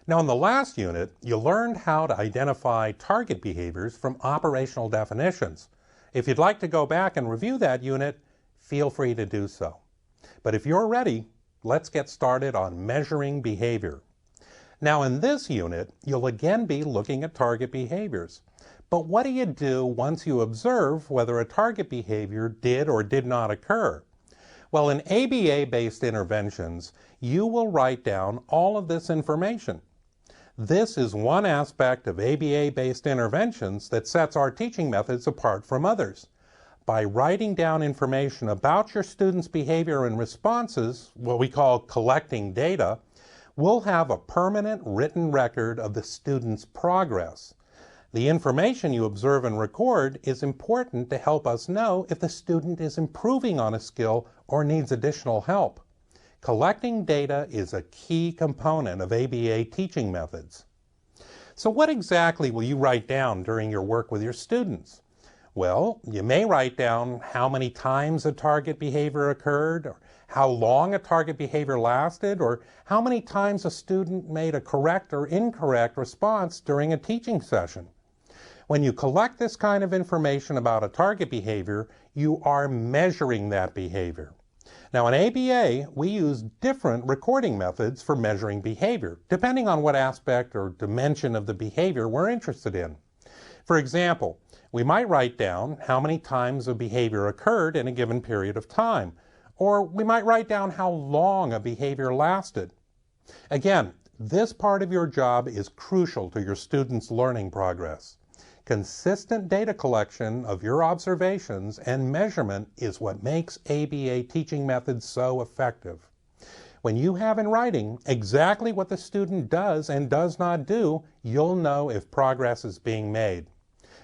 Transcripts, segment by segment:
Now, in the last unit, you learned how to identify target behaviors from operational definitions. If you'd like to go back and review that unit, feel free to do so. But if you're ready, let's get started on measuring behavior. Now, in this unit, you'll again be looking at target behaviors. But what do you do once you observe whether a target behavior did or did not occur? Well, in ABA-based interventions, you will write down all of this information. This is one aspect of ABA-based interventions that sets our teaching methods apart from others. By writing down information about your students' behavior and responses, what we call collecting data, we'll have a permanent written record of the student's progress. The information you observe and record is important to help us know if the student is improving on a skill or needs additional help. Collecting data is a key component of ABA teaching methods. So what exactly will you write down during your work with your students? Well, you may write down how many times a target behavior occurred, or how long a target behavior lasted, or how many times a student made a correct or incorrect response during a teaching session. When you collect this kind of information about a target behavior, you are measuring that behavior. Now, in ABA, we use different recording methods for measuring behavior, depending on what aspect or dimension of the behavior we're interested in. For example, we might write down how many times a behavior occurred in a given period of time, or we might write down how long a behavior lasted. Again, this part of your job is crucial to your students' learning progress. Consistent data collection of your observations and measurement is what makes ABA teaching methods so effective. When you have in writing exactly what the student does and does not do, you'll know if progress is being made.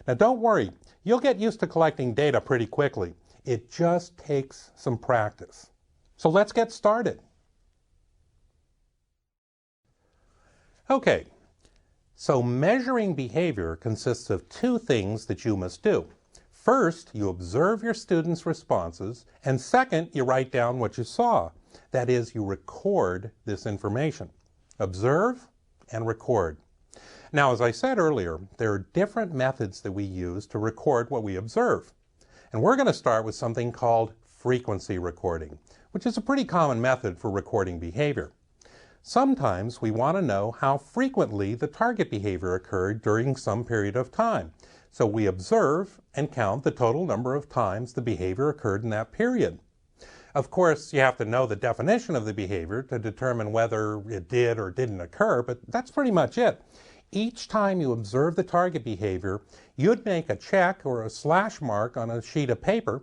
Now, don't worry, you'll get used to collecting data pretty quickly. It just takes some practice. So let's get started. Okay. So measuring behavior consists of two things that you must do. First, you observe your students' responses, and second, you write down what you saw. That is, you record this information. Observe and record. Now, as I said earlier, there are different methods that we use to record what we observe. And we're going to start with something called frequency recording, which is a pretty common method for recording behavior. Sometimes we want to know how frequently the target behavior occurred during some period of time. So we observe and count the total number of times the behavior occurred in that period. Of course, you have to know the definition of the behavior to determine whether it did or didn't occur, but that's pretty much it. Each time you observe the target behavior, you'd make a check or a slash mark on a sheet of paper,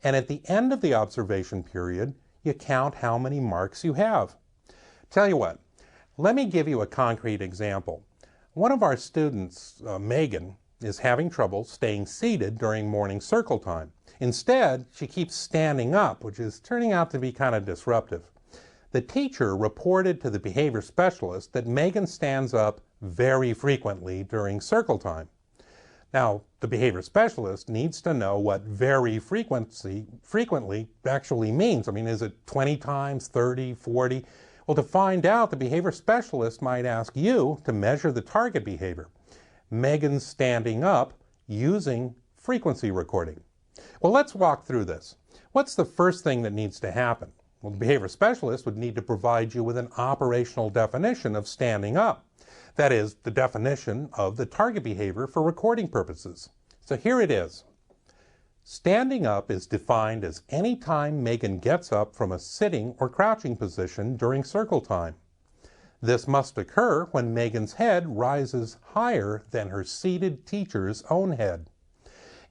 and at the end of the observation period, you count how many marks you have. Tell you what, let me give you a concrete example. One of our students, Megan, is having trouble staying seated during morning circle time. Instead, she keeps standing up, which is turning out to be kind of disruptive. The teacher reported to the behavior specialist that Megan stands up very frequently during circle time. Now, the behavior specialist needs to know what very frequently actually means. I mean, is it 20 times, 30, 40? Well, to find out, the behavior specialist might ask you to measure the target behavior. Megan's standing up using frequency recording. Well, let's walk through this. What's the first thing that needs to happen? Well, the behavior specialist would need to provide you with an operational definition of standing up. That is, the definition of the target behavior for recording purposes. So here it is. Standing up is defined as any time Megan gets up from a sitting or crouching position during circle time. This must occur when Megan's head rises higher than her seated teacher's own head.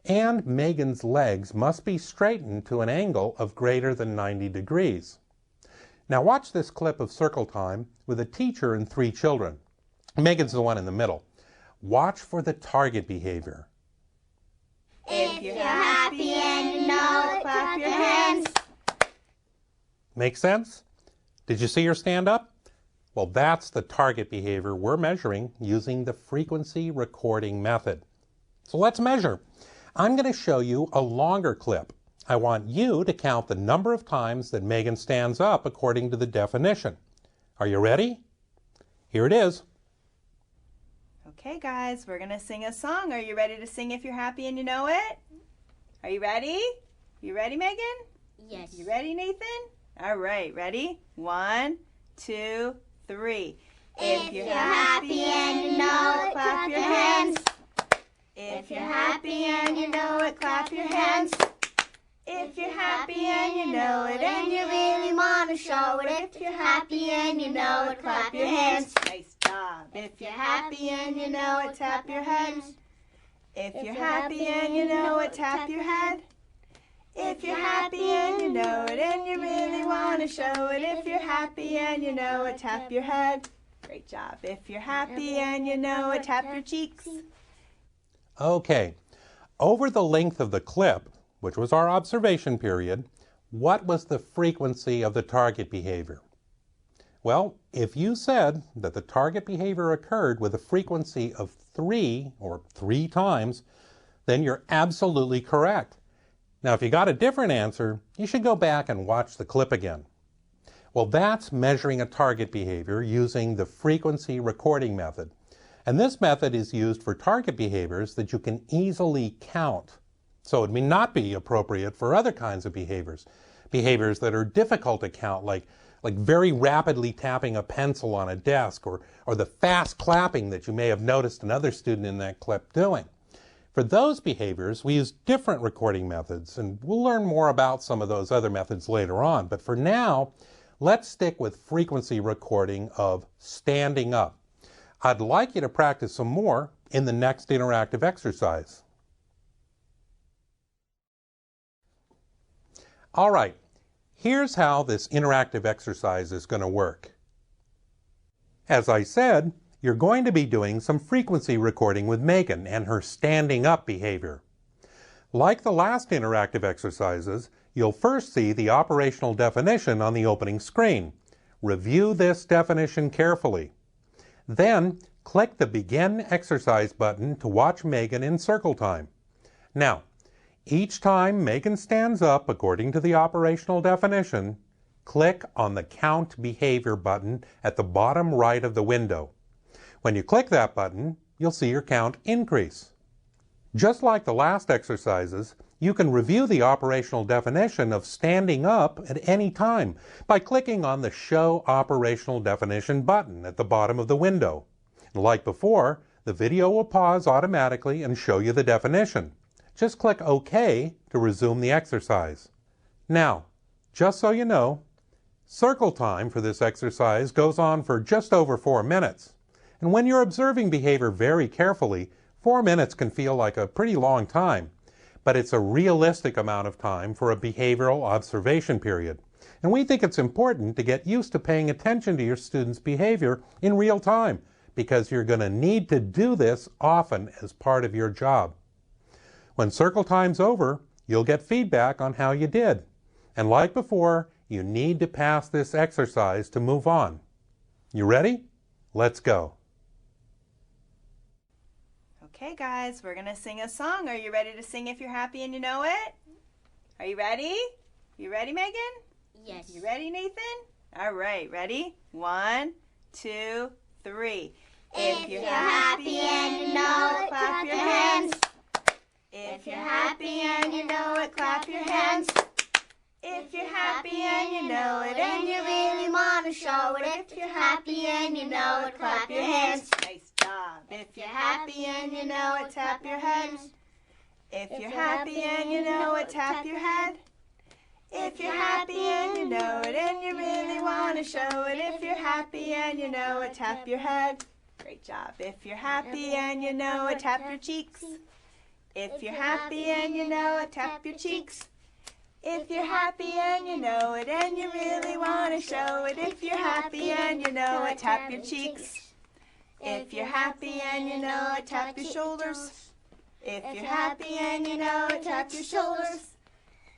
And Megan's legs must be straightened to an angle of greater than 90 degrees. Now watch this clip of circle time with a teacher and 3 children. Megan's the one in the middle. Watch for the target behavior. If you're happy and you know it, clap your hands. Make sense? Did you see her stand up? Well, that's the target behavior we're measuring using the frequency recording method. So let's measure. I'm going to show you a longer clip. I want you to count the number of times that Megan stands up according to the definition. Are you ready? Here it is. Okay, guys, we're going to sing a song. Are you ready to sing If You're Happy and You Know It? Are you ready? You ready, Megan? Yes. You ready, Nathan? All right, ready? 1, 2, 3. If you're happy and you know it, clap your hands. If you're happy and you know it, clap your hands. If you're happy and you know it and you really want to show it. If you're happy and you know it, clap your hands. Nice job. If you're happy and you know it, tap your head. If you're happy and you know it, tap your head. If you're happy and you know it and you really want to show it. If you're happy and you know it, tap your head. Great job. If you're happy and you know it, tap your cheeks. Okay, over the length of the clip, which was our observation period, what was the frequency of the target behavior? Well, if you said that the target behavior occurred with a frequency of 3 or 3 times, then you're absolutely correct. Now, if you got a different answer, you should go back and watch the clip again. Well, that's measuring a target behavior using the frequency recording method. And this method is used for target behaviors that you can easily count. So it may not be appropriate for other kinds of behaviors. Behaviors that are difficult to count, like very rapidly tapping a pencil on a desk, or the fast clapping that you may have noticed another student in that clip doing. For those behaviors, we use different recording methods, and we'll learn more about some of those other methods later on. But for now, let's stick with frequency recording of standing up. I'd like you to practice some more in the next interactive exercise. All right, here's how this interactive exercise is going to work. As I said, you're going to be doing some frequency recording with Megan and her standing up behavior. Like the last interactive exercises, you'll first see the operational definition on the opening screen. Review this definition carefully. Then, click the Begin Exercise button to watch Megan in circle time. Now, each time Megan stands up according to the operational definition, click on the Count Behavior button at the bottom right of the window. When you click that button, you'll see your count increase. Just like the last exercises, you can review the operational definition of standing up at any time by clicking on the Show Operational Definition button at the bottom of the window. Like before, the video will pause automatically and show you the definition. Just click OK to resume the exercise. Now, just so you know, circle time for this exercise goes on for just over 4 minutes. And when you're observing behavior very carefully, 4 minutes can feel like a pretty long time. But it's a realistic amount of time for a behavioral observation period. And we think it's important to get used to paying attention to your students' behavior in real time, because you're going to need to do this often as part of your job. When circle time's over, you'll get feedback on how you did. And like before, you need to pass this exercise to move on. You ready? Let's go. Okay, guys, we're going to sing a song. Are you ready to sing If You're Happy and You Know It? Are you ready? You ready, Megan? Yes. You ready, Nathan? All right, ready? 1, 2, 3. If you're happy and you know it, clap your hands. If you're happy and you know it, clap your hands. If you're happy and you know it and you really want to show it. If you're happy and you know it, clap your hands. Nice job. If you're happy and you know it, tap your head. If you're happy and you know it, tap your head. If you're happy and you know it and you really want to show it. If you're happy and you know it, tap your head. Great job. If you're happy and you know it, tap your cheeks. If you're happy and you know it, tap your cheeks. If you're happy and you know it and you really want to show it. If you're happy and you know it, tap your cheeks. If you're happy and you know it, tap your shoulders. If you're happy and you know it, tap your shoulders.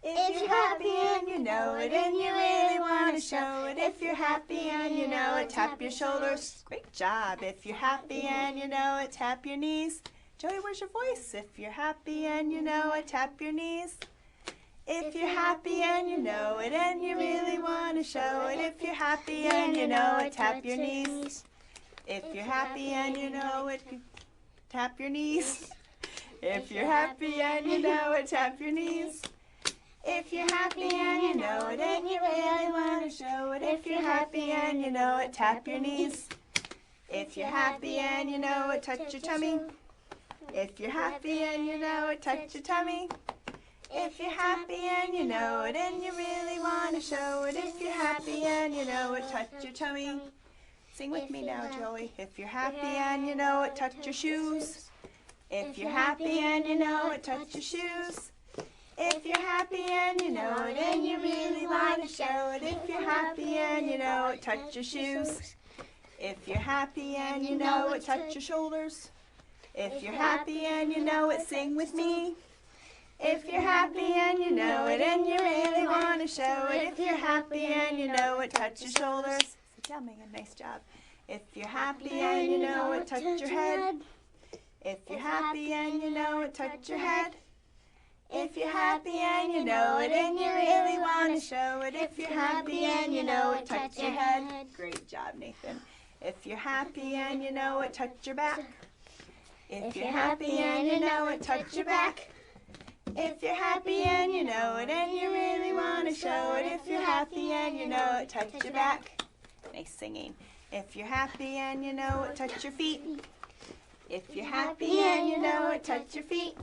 If you're happy and you know it and you really want to show it. If you're happy and you know it, tap your shoulders. Great job. If you're happy and you know it, tap your knees. Joey, where's your voice? If you're happy and you know it, tap your knees. If you're happy and you know it and you really want to show it. If you're happy and you know it, tap your knees. If you're happy and you know it, tap your knees. If you're happy and you know it, tap your knees. If you're happy and you know it and you really want to show it. If you're happy and you know it, tap your knees. If you're happy and you know it, touch your tummy. If you're happy and you know it, touch your tummy. If you're happy and you know it and you really want to show it. If you're happy and you know it, touch your tummy. Sing with me now, Joey. If you're happy and you know it, touch your shoes. If you're happy and you know it, touch your shoes. If you're happy and you know it and you really want to show it. If you're happy and you know it, touch your shoes. If you're happy and you know it, touch your shoulders. If you're happy and you know it, sing with me. If you're happy and you know it and you really want to show it. If you're happy and you know it, touch your shoulders. Sit down, Megan. Nice job. If you're happy and you know it, touch your head. If you're happy and you know it, touch your head. If you're happy and you know it and you really want to show it. If you're happy and you know it, touch your head. Great job, Nathan. If you're happy and you know it, touch your back. If you're happy and you know it, touch your back. If you're happy and you know it and you really want to show it. If you're happy and you know it, touch your back. Nice singing. If you're happy and you know it, touch your feet. If you're happy and you know it, touch your feet.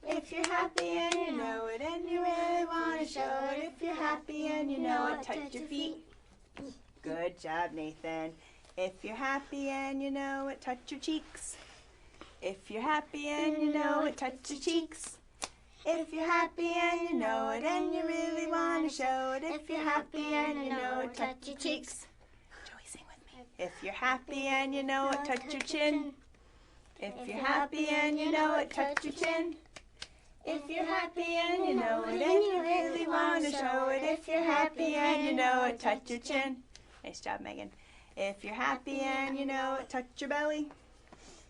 If you're happy and you know it and you really want to show it. If you're happy and you know it, touch your feet. Good job, Nathan. If you're happy and you know it, touch your cheeks. If you're happy and you know it, touch your cheeks. If you're happy and you know it and you really want to show it. If you're happy and you know it, touch your cheeks. Joey, sing with me. If you're happy and you know it, touch your chin. If you're happy and you know it, touch your chin. If you're happy and you know it and you really want to show it. If you're happy and you know it, touch your chin. Nice job, Megan. If you're happy and you know it, touch your belly.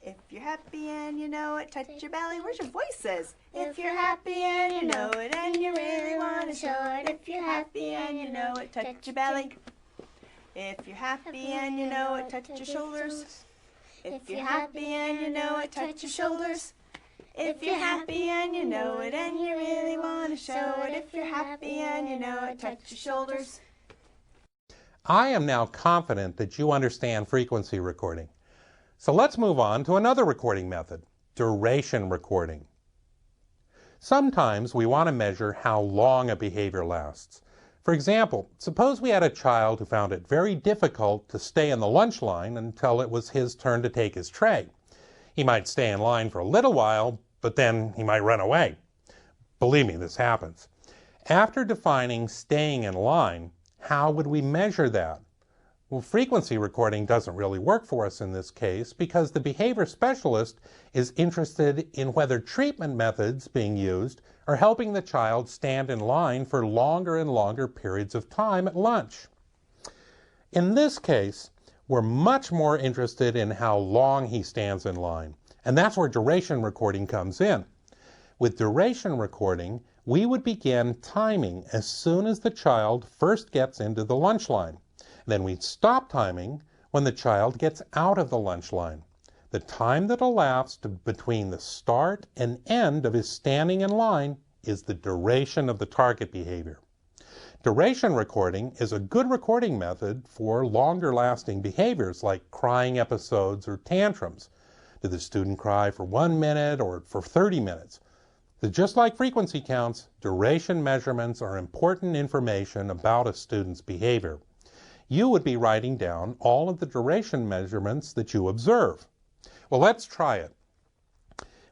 If you're happy and you know it, touch your belly. Where's your voices? If you're happy and you know it and you really want to show it. If you're happy and you know it, touch your belly. If you're happy and you know it, touch your shoulders. If you're happy and you know it, touch your shoulders. If you're happy and you know it and you really want to show it. If you're happy and you know it, touch your shoulders. I am now confident that you understand frequency recording. So let's move on to another recording method, duration recording. Sometimes we want to measure how long a behavior lasts. For example, suppose we had a child who found it very difficult to stay in the lunch line until it was his turn to take his tray. He might stay in line for a little while, but then he might run away. Believe me, this happens. After defining staying in line, how would we measure that? Well, frequency recording doesn't really work for us in this case because the behavior specialist is interested in whether treatment methods being used are helping the child stand in line for longer and longer periods of time at lunch. In this case, we're much more interested in how long he stands in line, and that's where duration recording comes in. With duration recording, we would begin timing as soon as the child first gets into the lunch line. Then we'd stop timing when the child gets out of the lunch line. The time that elapsed between the start and end of his standing in line is the duration of the target behavior. Duration recording is a good recording method for longer lasting behaviors like crying episodes or tantrums. Did the student cry for 1 minute or for 30 minutes? Just like frequency counts, duration measurements are important information about a student's behavior. You would be writing down all of the duration measurements that you observe. Well, let's try it.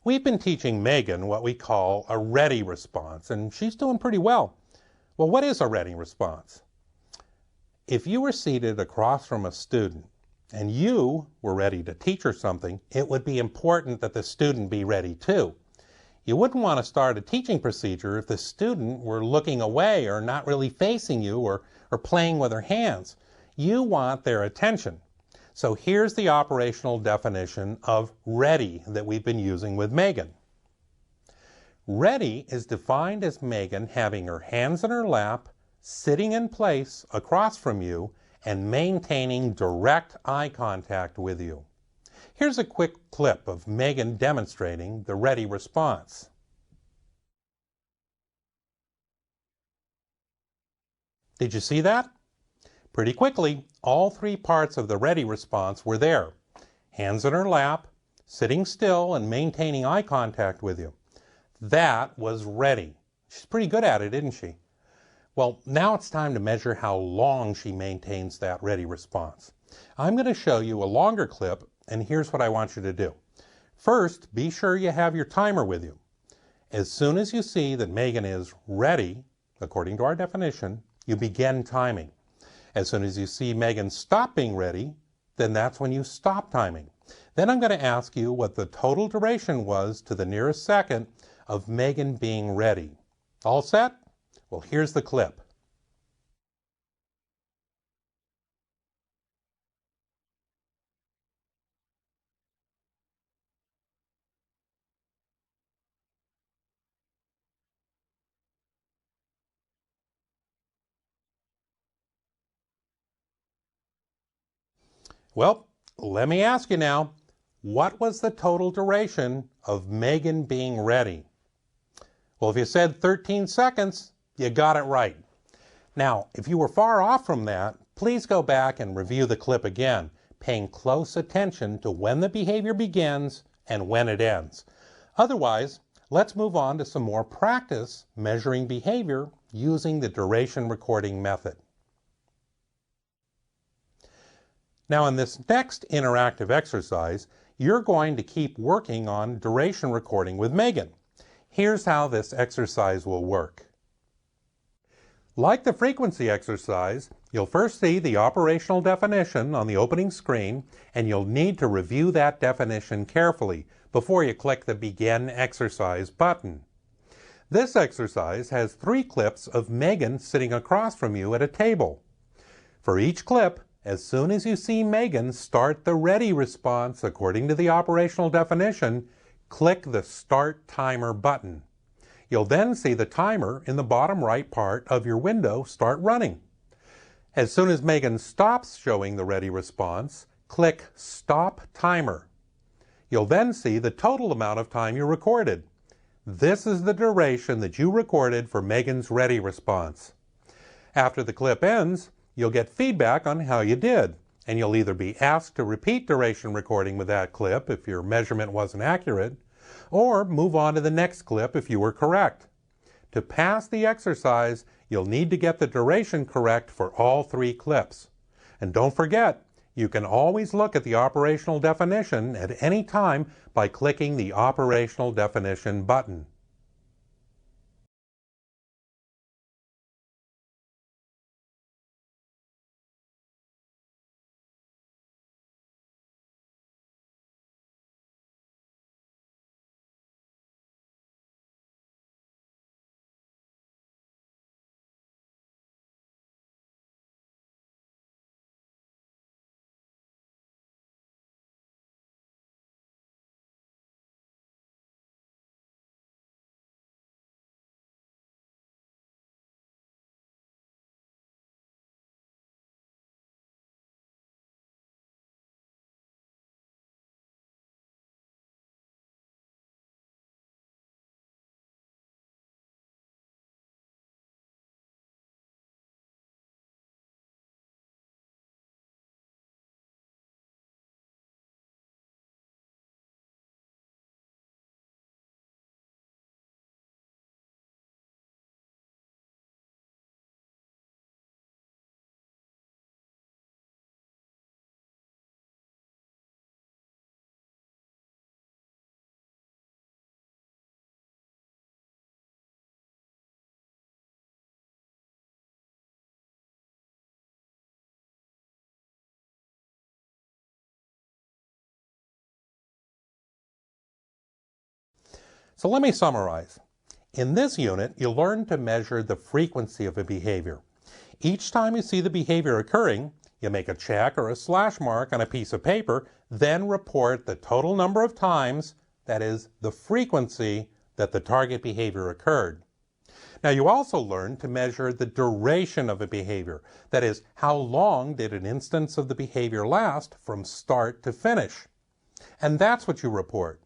We've been teaching Megan what we call a ready response, and she's doing pretty well. Well, what is a ready response? If you were seated across from a student and you were ready to teach her something, it would be important that the student be ready too. You wouldn't want to start a teaching procedure if the student were looking away or not really facing you or playing with her hands. You want their attention. So here's the operational definition of ready that we've been using with Megan. Ready is defined as Megan having her hands in her lap, sitting in place across from you, and maintaining direct eye contact with you. Here's a quick clip of Megan demonstrating the ready response. Did you see that? Pretty quickly, all three parts of the ready response were there. Hands in her lap, sitting still and maintaining eye contact with you. That was ready. She's pretty good at it, isn't she? Well, now it's time to measure how long she maintains that ready response. I'm going to show you a longer clip, and here's what I want you to do. First, be sure you have your timer with you. As soon as you see that Megan is ready, according to our definition, you begin timing. As soon as you see Megan stop being ready, then that's when you stop timing. Then I'm going to ask you what the total duration was to the nearest second of Megan being ready. All set? Well, here's the clip. Well, let me ask you now, what was the total duration of Megan being ready? Well, if you said 13 seconds, you got it right. Now, if you were far off from that, please go back and review the clip again, paying close attention to when the behavior begins and when it ends. Otherwise, let's move on to some more practice measuring behavior using the duration recording method. Now, in this next interactive exercise, you're going to keep working on duration recording with Megan. Here's how this exercise will work. Like the frequency exercise, you'll first see the operational definition on the opening screen, and you'll need to review that definition carefully before you click the Begin Exercise button. This exercise has 3 clips of Megan sitting across from you at a table. For each clip, as soon as you see Megan start the ready response according to the operational definition, click the Start Timer button. You'll then see the timer in the bottom right part of your window start running. As soon as Megan stops showing the ready response, click Stop Timer. You'll then see the total amount of time you recorded. This is the duration that you recorded for Megan's ready response. After the clip ends, you'll get feedback on how you did, and you'll either be asked to repeat duration recording with that clip if your measurement wasn't accurate, or move on to the next clip if you were correct. To pass the exercise, you'll need to get the duration correct for all 3 clips. And don't forget, you can always look at the operational definition at any time by clicking the Operational Definition button. So let me summarize. In this unit, you'll learn to measure the frequency of a behavior. Each time you see the behavior occurring, you make a check or a slash mark on a piece of paper, then report the total number of times, that is, the frequency that the target behavior occurred. Now, you also learn to measure the duration of a behavior. That is, how long did an instance of the behavior last from start to finish? And that's what you report.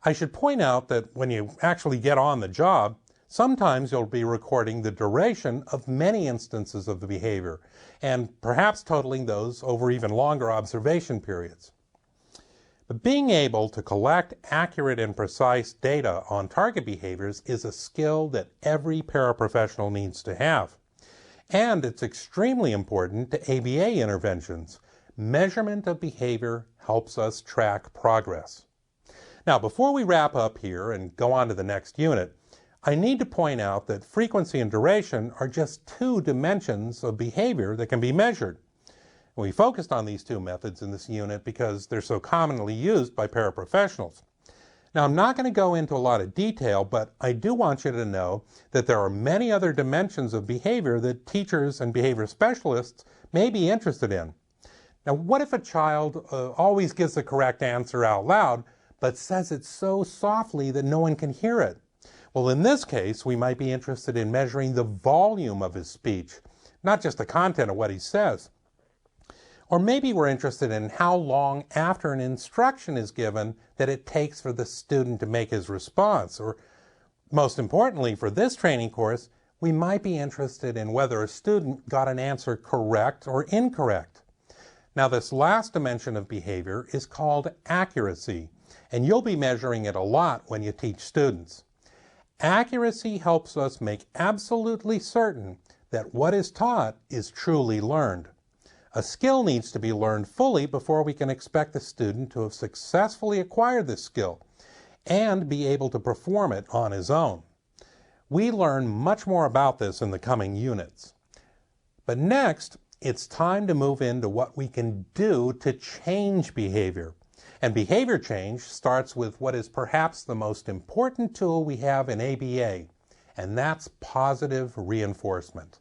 I should point out that when you actually get on the job, sometimes you'll be recording the duration of many instances of the behavior, and perhaps totaling those over even longer observation periods. But being able to collect accurate and precise data on target behaviors is a skill that every paraprofessional needs to have. And it's extremely important to ABA interventions. Measurement of behavior helps us track progress. Now, before we wrap up here and go on to the next unit, I need to point out that frequency and duration are just two dimensions of behavior that can be measured. We focused on these two methods in this unit because they're so commonly used by paraprofessionals. Now, I'm not going to go into a lot of detail, but I do want you to know that there are many other dimensions of behavior that teachers and behavior specialists may be interested in. Now, what if a child always gives the correct answer out loud, but says it so softly that no one can hear it? Well, in this case, we might be interested in measuring the volume of his speech, not just the content of what he says. Or maybe we're interested in how long after an instruction is given that it takes for the student to make his response. Or, most importantly, for this training course, we might be interested in whether a student got an answer correct or incorrect. Now, this last dimension of behavior is called accuracy, and you'll be measuring it a lot when you teach students. Accuracy helps us make absolutely certain that what is taught is truly learned. A skill needs to be learned fully before we can expect the student to have successfully acquired this skill and be able to perform it on his own. We learn much more about this in the coming units. But next, it's time to move into what we can do to change behavior. And behavior change starts with what is perhaps the most important tool we have in ABA, and that's positive reinforcement.